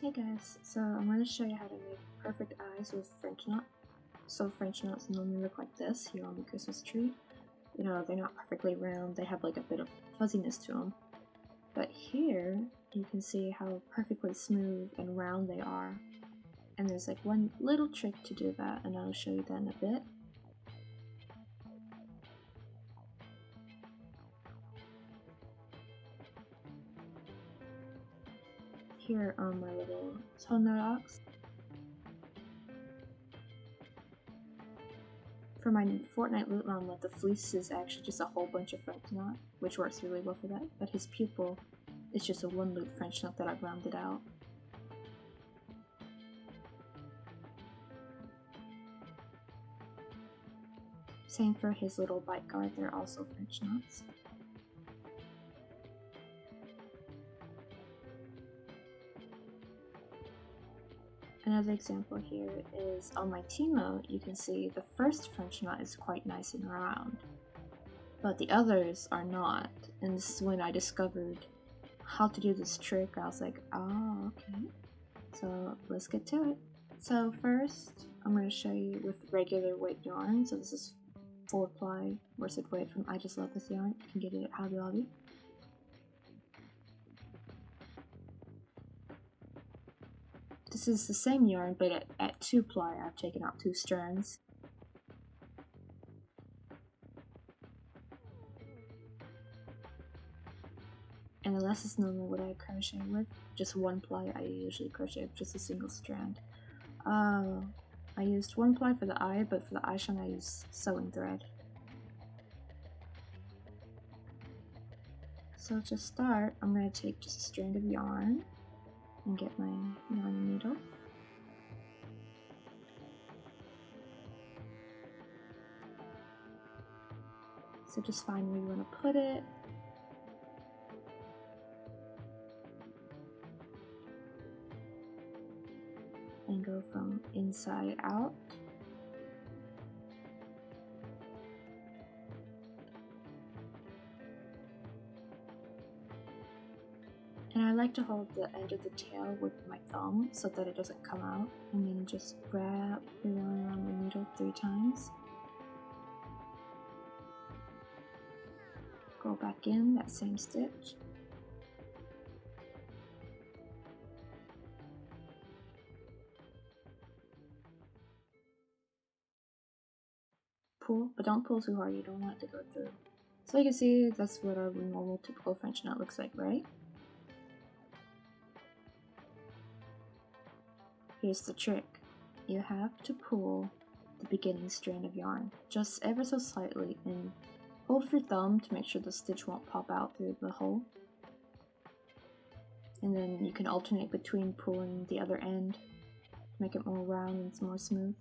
Hey guys, so I'm going to show you how to make perfect eyes with French knot. So French knots normally look like this here on the Christmas tree. You know, they're not perfectly round, they have like a bit of fuzziness to them. But here, you can see how perfectly smooth and round they are. And there's like one little trick to do that, and I'll show you that in a bit. Here are my little toe knocks. For my Fortnite loot omelet, the fleece is actually just a whole bunch of French knot, which works really well for that, but his pupil is just a one loop French knot that I've rounded out. Same for his little bite guard, they're also French knots. Another example here is on my Timo, you can see the first French knot is quite nice and round, but the others are not, and this is when I discovered how to do this trick. I was like, oh, okay, so let's get to it. So first, I'm going to show you with regular weight yarn, so this is 4-ply worsted weight from I Just Love This Yarn. You can get it at Hobby Lobby. This is the same yarn, but at 2-ply I've taken out 2 strands. And the less is normally what I crochet with. Just 1-ply I usually crochet with just a single strand. I used 1-ply for the eye, but for the eyeshine I used sewing thread. So to start, I'm going to take just a strand of yarn and get my yarn needle. So just find where you want to put it. And go from inside out. And I like to hold the end of the tail with my thumb so that it doesn't come out, and then just wrap the yarn around the needle 3 times. Go back in that same stitch. Pull, but don't pull too hard, you don't want it to go through. So you can see that's what our normal typical French knot looks like, right? Here's the trick. You have to pull the beginning strand of yarn just ever so slightly and hold with your thumb to make sure the stitch won't pop out through the hole. And then you can alternate between pulling the other end to make it more round and more smooth.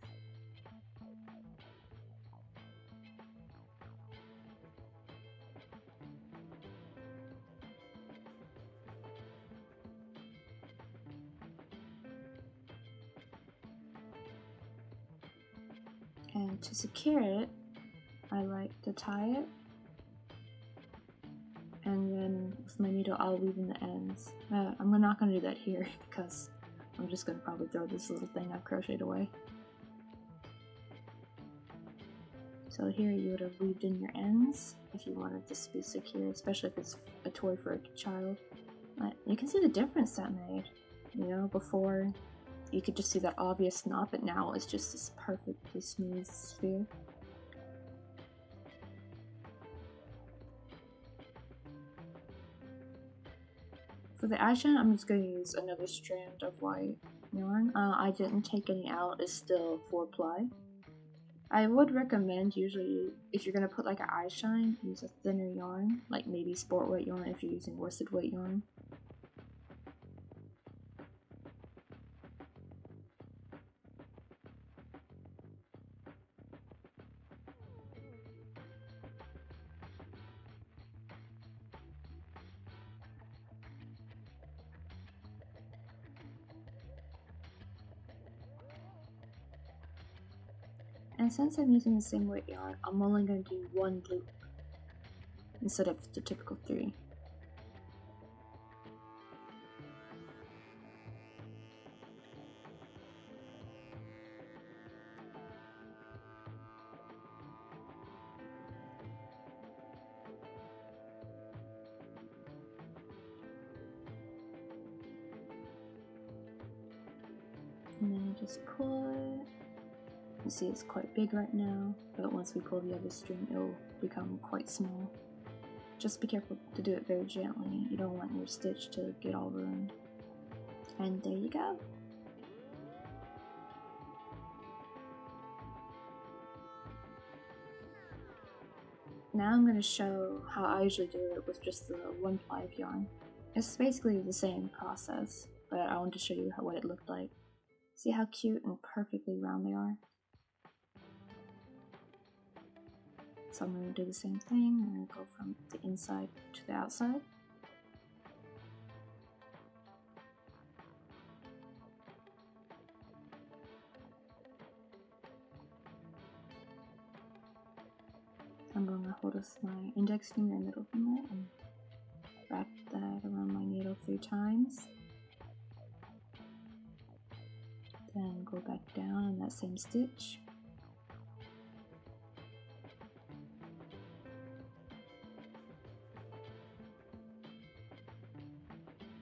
And to secure it, I like to tie it, and then with my needle I'll weave in the ends. I'm not going to do that here because I'm just going to probably throw this little thing I've crocheted away. So here you would have weaved in your ends if you wanted this to be secure, especially if it's a toy for a child. But you can see the difference that made. You know, before you could just see that obvious knot, but now it's just this perfectly smooth sphere. For the eyeshine, I'm just going to use another strand of white yarn. I didn't take any out, it's still 4-ply. I would recommend usually, if you're going to put like an eyeshine, use a thinner yarn, like maybe sport weight yarn if you're using worsted weight yarn. And since I'm using the same weight yarn, I'm only going to do 1 loop instead of the typical 3. And then just pull it. You see it's quite big right now, but once we pull the other string, it'll become quite small. Just be careful to do it very gently. You don't want your stitch to get all ruined. And there you go. Now I'm going to show how I usually do it with just the 1 ply of yarn. It's basically the same process, but I wanted to show you what it looked like. See how cute and perfectly round they are? So I'm going to do the same thing. I'm going to go from the inside to the outside. I'm going to hold my index finger and middle finger and wrap that around my needle 3 times. Then go back down on that same stitch.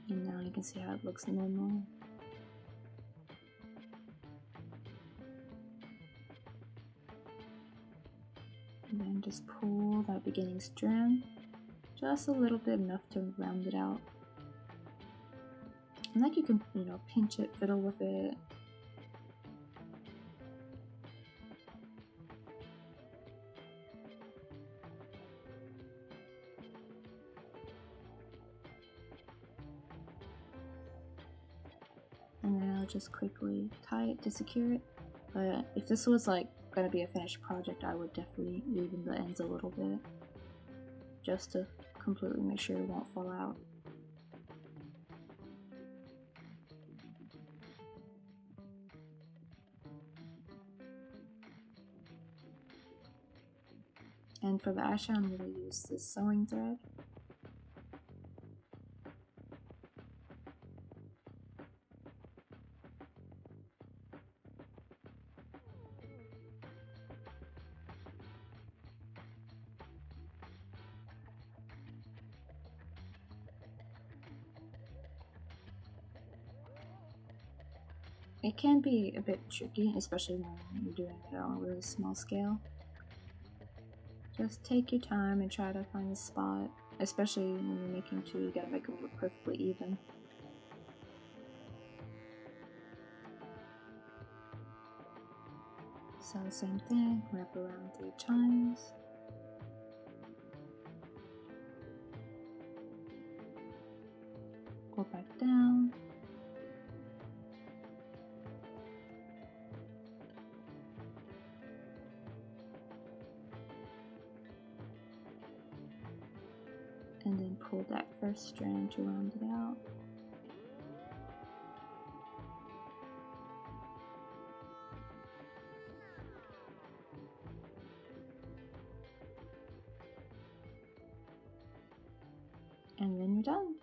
And now you can see how it looks normal. And then just pull that beginning strand, just a little bit, enough to round it out. And like you can, pinch it, fiddle with it. And then I'll just quickly tie it to secure it. But if this was like gonna be a finished project, I would definitely loosen the ends a little bit, just to completely make sure it won't fall out. And for the eyeshadow, I'm gonna use this sewing thread. It can be a bit tricky, especially when you're doing it on a really small scale. Just take your time and try to find the spot, especially when you're making 2, you gotta make them look perfectly even. So same thing, wrap around 3 times. Go back down. And then pull that first strand to round it out. And then you're done.